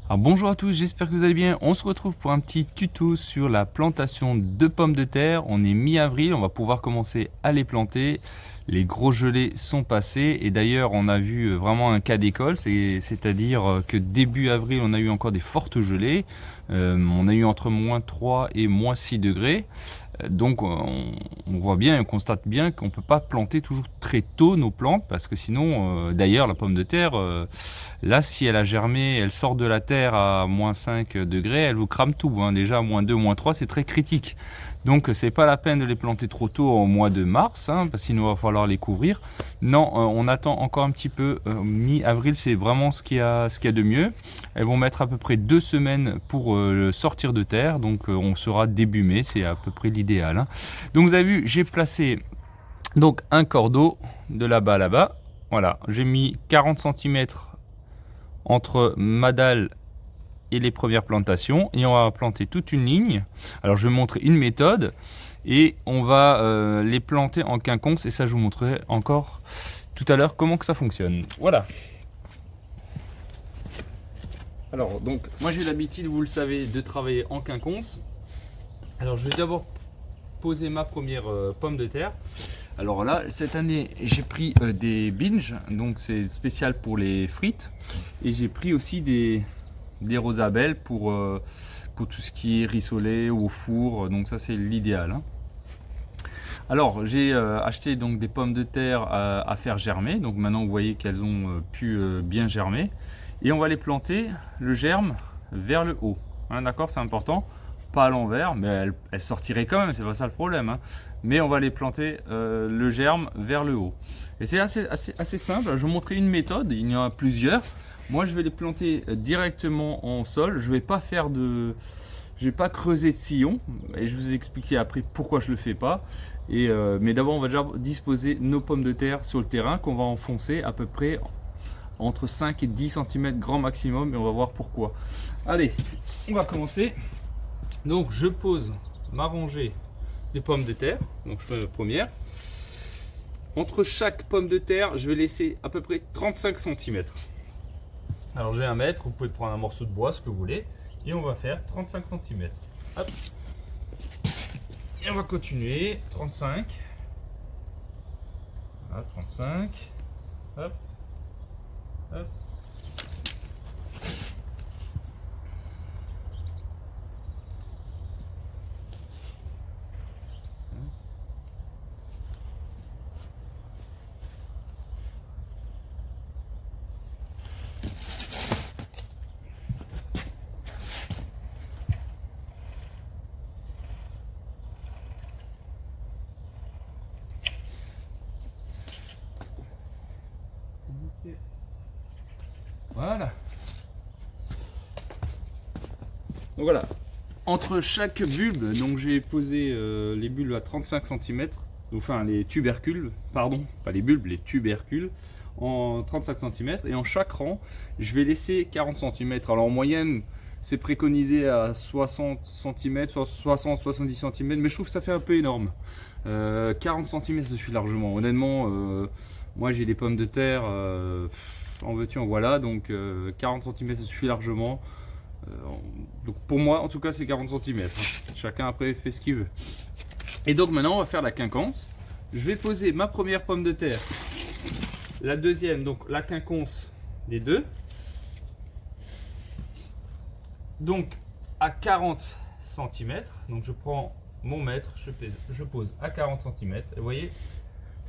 Alors bonjour à tous, j'espère que vous allez bien. On se retrouve pour un petit tuto sur la plantation de pommes de terre. On est mi-avril, on va pouvoir commencer à les planter. Les gros gelées sont passés et d'ailleurs on a vu vraiment un cas d'école, c'est-à-dire que début avril on a eu encore des fortes gelées. On a eu entre moins 3 et moins 6 degrés. Donc on voit bien et on constate bien qu'on ne peut pas planter toujours très tôt nos plantes parce que sinon, d'ailleurs la pomme de terre, là si elle a germé, elle sort de la terre à moins 5 degrés, elle vous crame tout, hein. Déjà moins 2, moins 3 c'est très critique. Donc c'est pas la peine de les planter trop tôt au mois de mars, hein, parce que sinon il va falloir les couvrir. Non, on attend encore un petit peu, mi-avril c'est vraiment ce qu'il y a de mieux. Elles vont mettre à peu près 2 semaines pour sortir de terre, donc on sera début mai, c'est à peu près l'idéal, hein. Donc vous avez vu, j'ai placé donc un cordeau de là-bas à là-bas. Voilà, j'ai mis 40 cm entre ma dalle et les premières plantations et on va planter toute une ligne. Alors je vais montrer une méthode et on va les planter en quinconce et ça je vous montrerai encore tout à l'heure comment que ça fonctionne. Voilà. Alors donc moi j'ai l'habitude, vous le savez, de travailler en quinconce. Alors je vais d'abord poser ma première pomme de terre. Alors là cette année j'ai pris des binges, donc c'est spécial pour les frites, et j'ai pris aussi des rosabelles pour tout ce qui est rissolé ou au four, donc ça c'est l'idéal, hein. Alors j'ai acheté donc des pommes de terre à faire germer, donc maintenant vous voyez qu'elles ont pu bien germer, et on va les planter le germe vers le haut, hein, d'accord, c'est important, pas à l'envers, mais elles sortiraient quand même, c'est pas ça le problème, hein. Mais on va les planter le germe vers le haut, et c'est assez simple. Je vais vous montrer une méthode, il y en a plusieurs. Moi je vais les planter directement en sol, je vais pas faire de... Je vais pas creuser de sillon et je vous ai expliqué après pourquoi je le fais pas. Mais d'abord on va déjà disposer nos pommes de terre sur le terrain qu'on va enfoncer à peu près entre 5 et 10 cm grand maximum, et on va voir pourquoi. Allez, on va commencer. Donc je pose ma rangée des pommes de terre. Donc je fais la première. Entre chaque pomme de terre, je vais laisser à peu près 35 cm. Alors j'ai un mètre, vous pouvez prendre un morceau de bois, ce que vous voulez, et on va faire 35 cm. Hop. Et on va continuer, 35. Voilà, 35. Hop. Hop. Voilà. Donc voilà. Entre chaque bulbe, donc j'ai posé les bulbes à 35 cm, enfin les tubercules, pardon, pas les bulbes, les tubercules, en 35 cm, et en chaque rang, je vais laisser 40 cm. Alors en moyenne, c'est préconisé à 60 cm, 60-70 cm, mais je trouve que ça fait un peu énorme. 40 cm, ça suffit largement. Honnêtement, moi j'ai des pommes de terre, en veux-tu, en voilà, donc 40 cm, ça suffit largement. Donc pour moi, en tout cas, c'est 40 cm. Chacun après fait ce qu'il veut. Et donc maintenant, on va faire la quinconce. Je vais poser ma première pomme de terre, la deuxième, donc la quinconce des deux. Donc à 40 cm. Donc je prends mon mètre, je pose à 40 cm. Et vous voyez,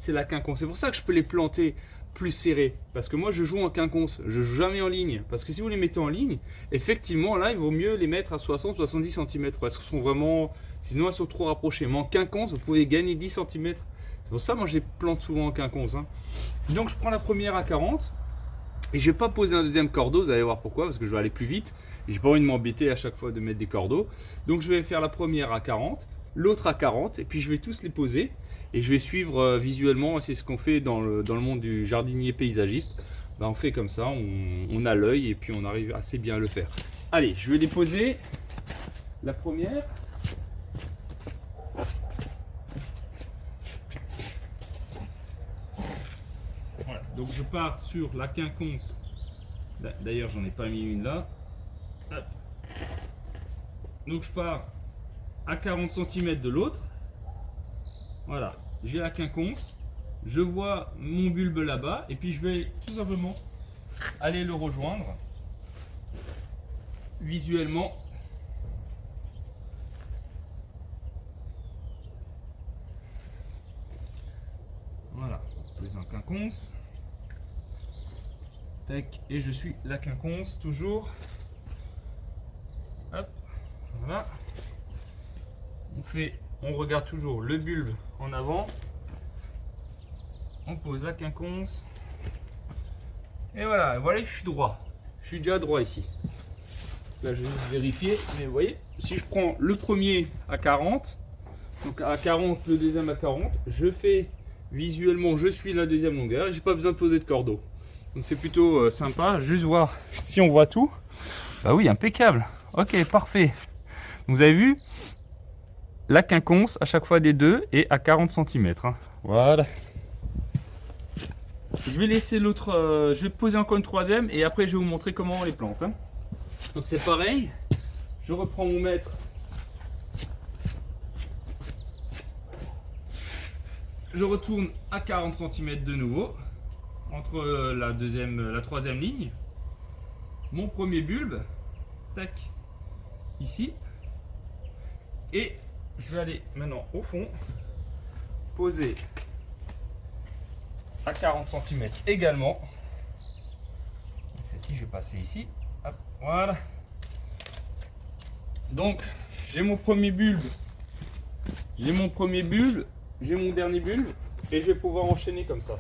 c'est la quinconce. C'est pour ça que je peux les planter plus serrés, parce que moi je joue en quinconce, je joue jamais en ligne, parce que si vous les mettez en ligne, effectivement là il vaut mieux les mettre à 60-70 cm, parce qu'ils sont vraiment, sinon elles sont trop rapprochées. Mais en quinconce vous pouvez gagner 10 cm. C'est pour ça moi je les plante souvent en quinconce, hein. Donc je prends la première à 40 et je vais pas poser un deuxième cordeau, vous allez voir pourquoi, parce que je vais aller plus vite et j'ai pas envie de m'embêter à chaque fois de mettre des cordeaux. Donc je vais faire la première à 40, l'autre à 40, et puis je vais tous les poser. Et je vais suivre visuellement, c'est ce qu'on fait dans le monde du jardinier paysagiste. Ben, on fait comme ça, on a l'œil et puis on arrive assez bien à le faire. Allez, je vais les poser. La première. Voilà, donc je pars sur la quinconce. D'ailleurs, j'en ai pas mis une là. Hop. Donc je pars à 40 cm de l'autre. Voilà, j'ai la quinconce, je vois mon bulbe là-bas et puis je vais tout simplement aller le rejoindre visuellement. Voilà, pose un quinconce. Tac, et je suis la quinconce toujours. Hop, voilà. On regarde toujours le bulbe en avant. On pose la quinconce. Et voilà, je suis droit. Je suis déjà droit ici. Là, je vais juste vérifier. Mais vous voyez, si je prends le premier à 40, donc à 40, le deuxième à 40, je fais visuellement, je suis la deuxième longueur. J'ai pas besoin de poser de cordeau. Donc c'est plutôt sympa. Juste voir si on voit tout. Bah oui, impeccable. Ok, parfait. Vous avez vu la quinconce à chaque fois des deux et à 40 cm. Hein. Voilà. Je vais laisser l'autre, je vais poser encore une troisième et après je vais vous montrer comment on les plante. Hein. Donc c'est pareil, je reprends mon mètre. Je retourne à 40 cm de nouveau, entre la troisième ligne. Mon premier bulbe, tac, ici. Et je vais aller maintenant au fond, poser à 40 cm également. Celle-ci, je vais passer ici. Hop, voilà. Donc, j'ai mon premier bulbe, j'ai mon dernier bulbe, et je vais pouvoir enchaîner comme ça.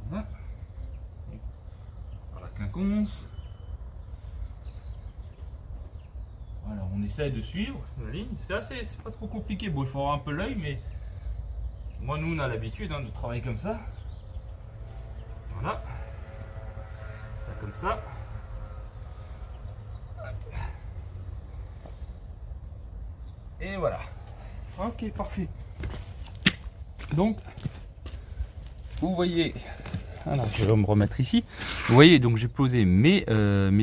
Voilà. La quinconce. Voilà, on essaie de suivre la ligne. C'est pas trop compliqué. Bon, il faut avoir un peu l'œil, mais moi, nous, on a l'habitude de travailler comme ça. Voilà. Ça comme ça. Et voilà. Ok, parfait. Donc, vous voyez, alors je vais me remettre ici. Vous voyez, donc j'ai posé mes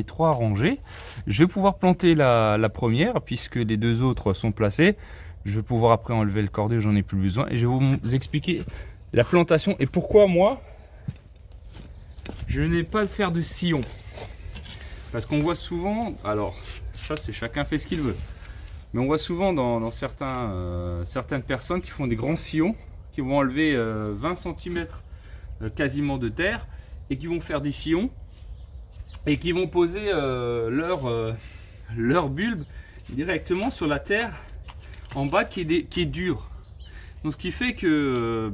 trois rangées. Je vais pouvoir planter la première puisque les deux autres sont placés. Je vais pouvoir après enlever le cordet, j'en ai plus besoin. Et je vais vous expliquer la plantation et pourquoi moi, je n'ai pas de faire de sillon. Parce qu'on voit souvent, alors ça c'est chacun fait ce qu'il veut. Mais on voit souvent dans certaines personnes qui font des grands sillons, qui vont enlever 20 cm quasiment de terre et qui vont faire des sillons et qui vont poser leur bulbe directement sur la terre en bas qui est dure. Donc ce qui fait que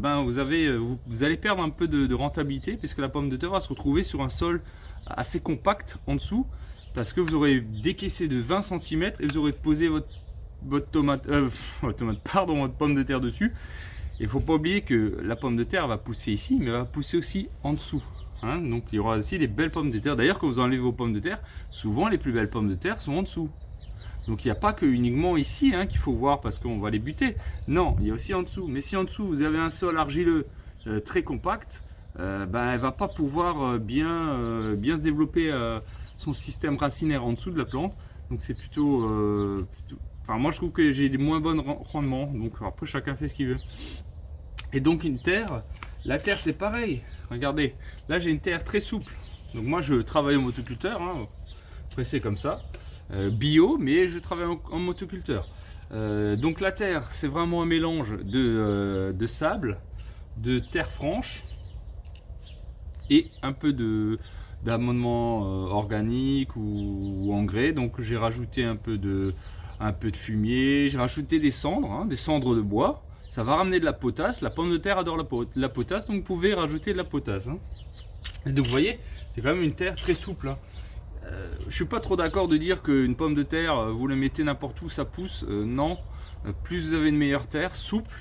vous allez perdre un peu de rentabilité puisque la pomme de terre va se retrouver sur un sol assez compact en dessous parce que vous aurez décaissé de 20 cm et vous aurez posé votre pomme de terre dessus. Il ne faut pas oublier que la pomme de terre va pousser ici, mais elle va pousser aussi en dessous. Hein. Donc il y aura aussi des belles pommes de terre. D'ailleurs, quand vous enlevez vos pommes de terre, souvent les plus belles pommes de terre sont en dessous. Donc il n'y a pas que uniquement ici qu'il faut voir parce qu'on va les buter. Non, il y a aussi en dessous. Mais si en dessous vous avez un sol argileux très compact, elle ne va pas pouvoir bien se développer son système racinaire en dessous de la plante. Donc c'est plutôt enfin, moi je trouve que j'ai des moins bons rendements. Donc après chacun fait ce qu'il veut. Et donc la terre c'est pareil. Regardez, là j'ai une terre très souple. Donc moi je travaille en motoculteur, pressé comme ça. Bio, mais je travaille en motoculteur. Donc la terre c'est vraiment un mélange de sable, de terre franche et un peu d'amendement organique ou engrais. Donc j'ai rajouté un peu de fumier, j'ai rajouté des cendres, des cendres de bois. Ça va ramener de la potasse. La pomme de terre adore la potasse, donc vous pouvez rajouter de la potasse. Et donc vous voyez, c'est quand même une terre très souple. Je suis pas trop d'accord de dire qu'une pomme de terre, vous la mettez n'importe où, ça pousse. Non, plus vous avez une meilleure terre, souple,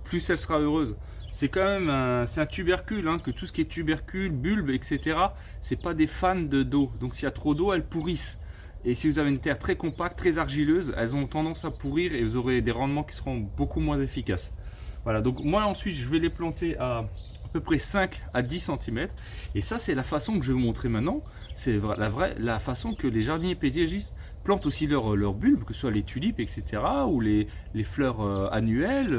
plus elle sera heureuse. C'est quand même c'est un tubercule, que tout ce qui est tubercule, bulbe, etc. C'est pas des fans d'eau. Donc s'il y a trop d'eau, elles pourrissent. Et si vous avez une terre très compacte, très argileuse, elles ont tendance à pourrir et vous aurez des rendements qui seront beaucoup moins efficaces. Voilà, donc moi ensuite je vais les planter à peu près 5 à 10 cm. Et ça, c'est la façon que je vais vous montrer maintenant. C'est la façon que les jardiniers paysagistes plantent aussi leurs bulbes, que ce soit les tulipes, etc. ou les fleurs annuelles,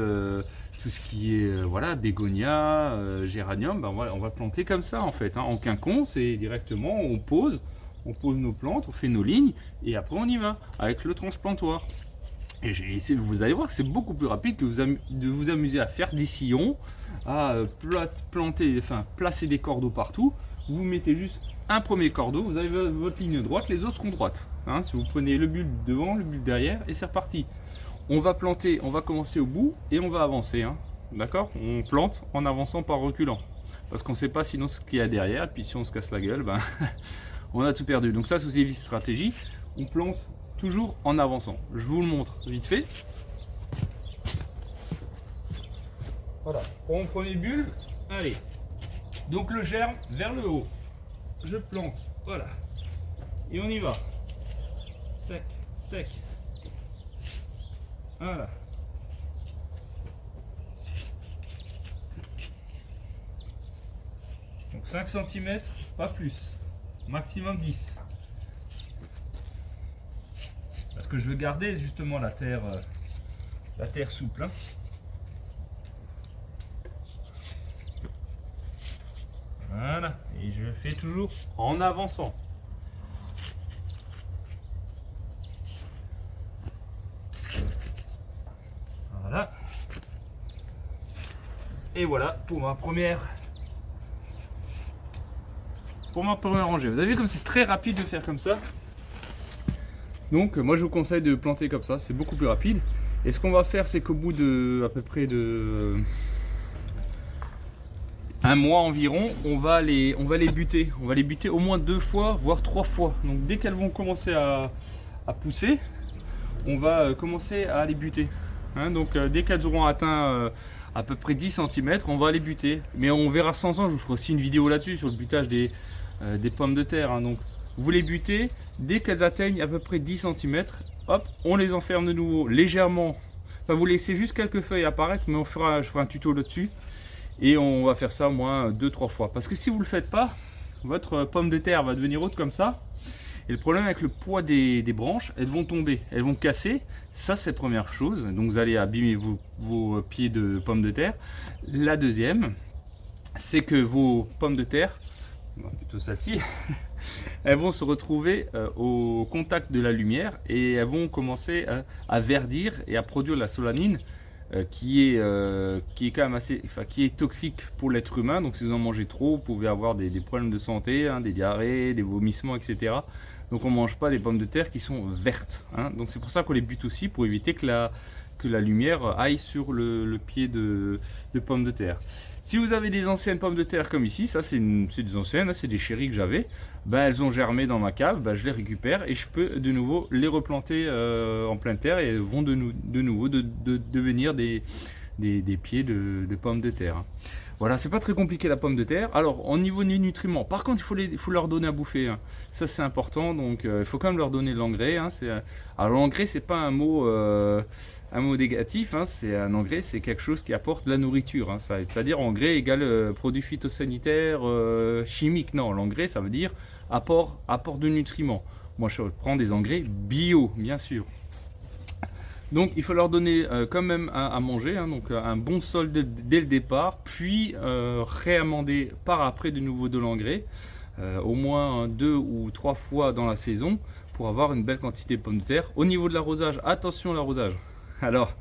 tout ce qui est voilà, bégonia, géranium. Ben, on va planter comme ça en fait, hein, en quinconce, et directement on pose nos plantes, on fait nos lignes, et après on y va avec le transplantoir. Et vous allez voir que c'est beaucoup plus rapide que de vous amuser à faire des sillons, à placer des cordeaux partout. Vous mettez juste un premier cordeau, vous avez votre ligne droite, les autres seront droites. Hein, si vous prenez le bulbe devant, le bulbe derrière, et c'est reparti. On va planter, on va commencer au bout et on va avancer. Hein, d'accord? On plante en avançant par reculant. Parce qu'on ne sait pas sinon ce qu'il y a derrière, et puis si on se casse la gueule, ben, on a tout perdu. Donc ça, c'est aussi une stratégie. On plante toujours en avançant. Je vous le montre vite fait. Voilà, je prends mon premier bulbe. Allez, donc le germe vers le haut. Je plante, voilà. Et on y va. Tac, tac. Voilà. Donc 5 cm, pas plus. Maximum 10. Parce que je veux garder justement la terre souple. Hein. Voilà, et je fais toujours en avançant. Voilà. Et voilà pour ma première rangée. Vous avez vu comme c'est très rapide de faire comme ça. Donc moi je vous conseille de planter comme ça, c'est beaucoup plus rapide. Et ce qu'on va faire, c'est qu'au bout de à peu près de un mois environ, on va les buter. On va les buter au moins 2 fois, voire 3 fois. Donc dès qu'elles vont commencer à pousser, on va commencer à les buter. Hein, donc dès qu'elles auront atteint à peu près 10 cm, on va les buter. Mais on verra sans ans, je vous ferai aussi une vidéo là-dessus sur le butage des pommes de terre. Hein. Donc vous les butez, dès qu'elles atteignent à peu près 10 cm, hop, on les enferme de nouveau légèrement. Enfin, vous laissez juste quelques feuilles apparaître, mais je ferai un tuto là-dessus. Et on va faire ça au moins 2-3 fois. Parce que si vous ne le faites pas, votre pomme de terre va devenir haute comme ça. Et le problème avec le poids des branches, elles vont tomber, elles vont casser. Ça, c'est la première chose. Donc vous allez abîmer vos pieds de pommes de terre. La deuxième, c'est que vos pommes de terre, plutôt celle-ci, elles vont se retrouver au contact de la lumière et elles vont commencer à verdir et à produire la solanine. Qui est quand même qui est toxique pour l'être humain. Donc si vous en mangez trop, vous pouvez avoir des problèmes de santé, hein, des diarrhées, des vomissements, etc. Donc on ne mange pas des pommes de terre qui sont vertes. Hein. Donc c'est pour ça qu'on les bute aussi, pour éviter que la lumière aille sur le pied de pommes de terre. Si vous avez des anciennes pommes de terre comme ici, ça c'est des anciennes, c'est des chéries que j'avais, ben, elles ont germé dans ma cave, ben, je les récupère et je peux de nouveau les replanter en pleine terre et elles vont de nouveau devenir des pieds de pommes de terre. Hein. Voilà, c'est pas très compliqué la pomme de terre. Alors, au niveau des nutriments, par contre, il faut leur donner à bouffer. Hein. Ça, c'est important. Donc, il faut quand même leur donner de l'engrais. Hein. Alors, l'engrais, c'est pas un mot négatif. Hein. C'est un engrais, c'est quelque chose qui apporte de la nourriture. Hein. Ça veut pas dire engrais égale produit phytosanitaire chimique. Non, l'engrais, ça veut dire apport de nutriments. Moi, je prends des engrais bio, bien sûr. Donc il faut leur donner quand même à manger, hein, donc un bon sol dès le départ, puis réamender par après de nouveau de l'engrais, au moins 2 ou 3 fois dans la saison, pour avoir une belle quantité de pommes de terre. Au niveau de l'arrosage, attention à l'arrosage. Alors,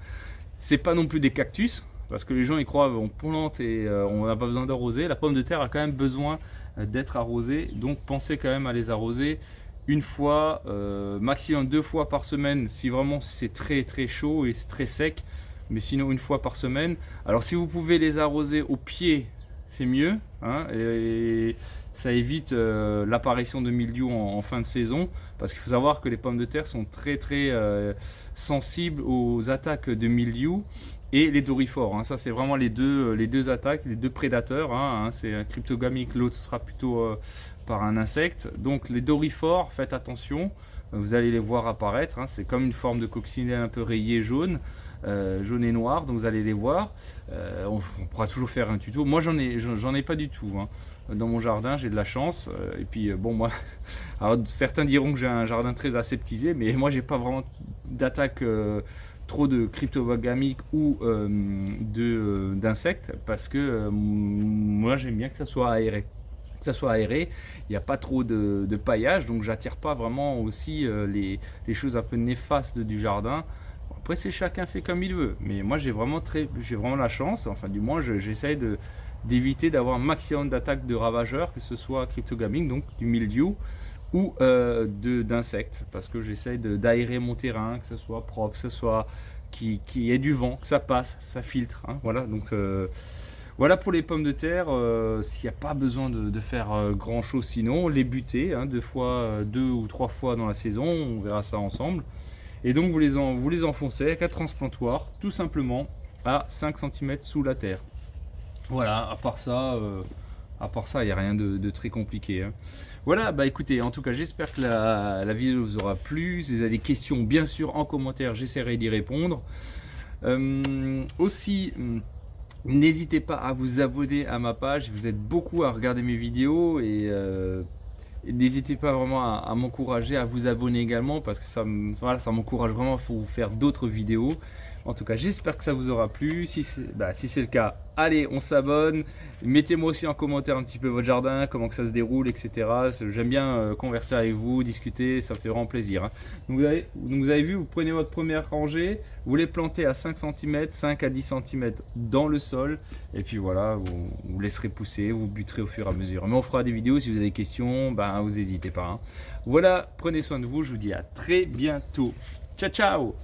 c'est pas non plus des cactus, parce que les gens y croient, on plante et on n'a pas besoin d'arroser. La pomme de terre a quand même besoin d'être arrosée, donc pensez quand même à les arroser une fois, maximum 2 fois par semaine si vraiment c'est très très chaud et c'est très sec, mais sinon une fois par semaine. Alors si vous pouvez les arroser au pied, c'est mieux, hein, et ça évite l'apparition de mildiou en fin de saison, parce qu'il faut savoir que les pommes de terre sont très très sensibles aux attaques de mildiou et les doryphores. Hein. Ça c'est vraiment les deux attaques, les deux prédateurs. Hein, c'est un cryptogamique, l'autre sera plutôt par un insecte. Donc les doryphores, faites attention. vous allez les voir apparaître, hein. C'est comme une forme de coccinelle un peu rayée jaune, jaune et noir, donc vous allez les voir. On pourra toujours faire un tuto. Moi j'en ai pas du tout, hein. Dans mon jardin, j'ai de la chance. Et puis bon, moi, alors, certains diront que j'ai un jardin très aseptisé, mais moi j'ai pas vraiment d'attaque trop de cryptogamiques ou d'insectes, parce que moi j'aime bien que ça soit aéré. Il n'y a pas trop de paillage, donc j'attire pas vraiment aussi les choses un peu néfastes du jardin. Après, c'est chacun fait comme il veut, mais moi j'ai vraiment la chance, enfin du moins j'essaye d'éviter d'avoir un maximum d'attaques de ravageurs, que ce soit cryptogamique, donc du mildiou, ou d'insectes, parce que j'essaye d'aérer mon terrain, que ce soit propre, que ce soit qui ait du vent, que ça passe, ça filtre, hein. Voilà, donc voilà pour les pommes de terre. S'il n'y a pas besoin de faire grand chose, sinon les buter, hein, deux ou trois fois dans la saison, on verra ça ensemble. Et donc vous les enfoncez avec un transplantoir, tout simplement à 5 cm sous la terre. Voilà, à part ça, il n'y a rien de très compliqué, hein. Voilà, bah écoutez, en tout cas, j'espère que la vidéo vous aura plu. Si vous avez des questions, bien sûr, en commentaire, j'essaierai d'y répondre. Aussi, n'hésitez pas à vous abonner à ma page. Vous êtes beaucoup à regarder mes vidéos et n'hésitez pas vraiment à m'encourager, à vous abonner également, parce que ça m'encourage vraiment pour vous faire d'autres vidéos. En tout cas, j'espère que ça vous aura plu. Si c'est le cas, allez, on s'abonne. Mettez-moi aussi en commentaire un petit peu votre jardin, comment que ça se déroule, etc. J'aime bien converser avec vous, discuter, ça me fait vraiment plaisir, hein. Donc vous avez vu, vous prenez votre première rangée, vous les plantez à 5 cm, 5 à 10 cm dans le sol. Et puis voilà, vous laisserez pousser, vous buterez au fur et à mesure. Mais on fera des vidéos, si vous avez des questions, vous n'hésitez pas, hein. Voilà, prenez soin de vous, je vous dis à très bientôt. Ciao, ciao!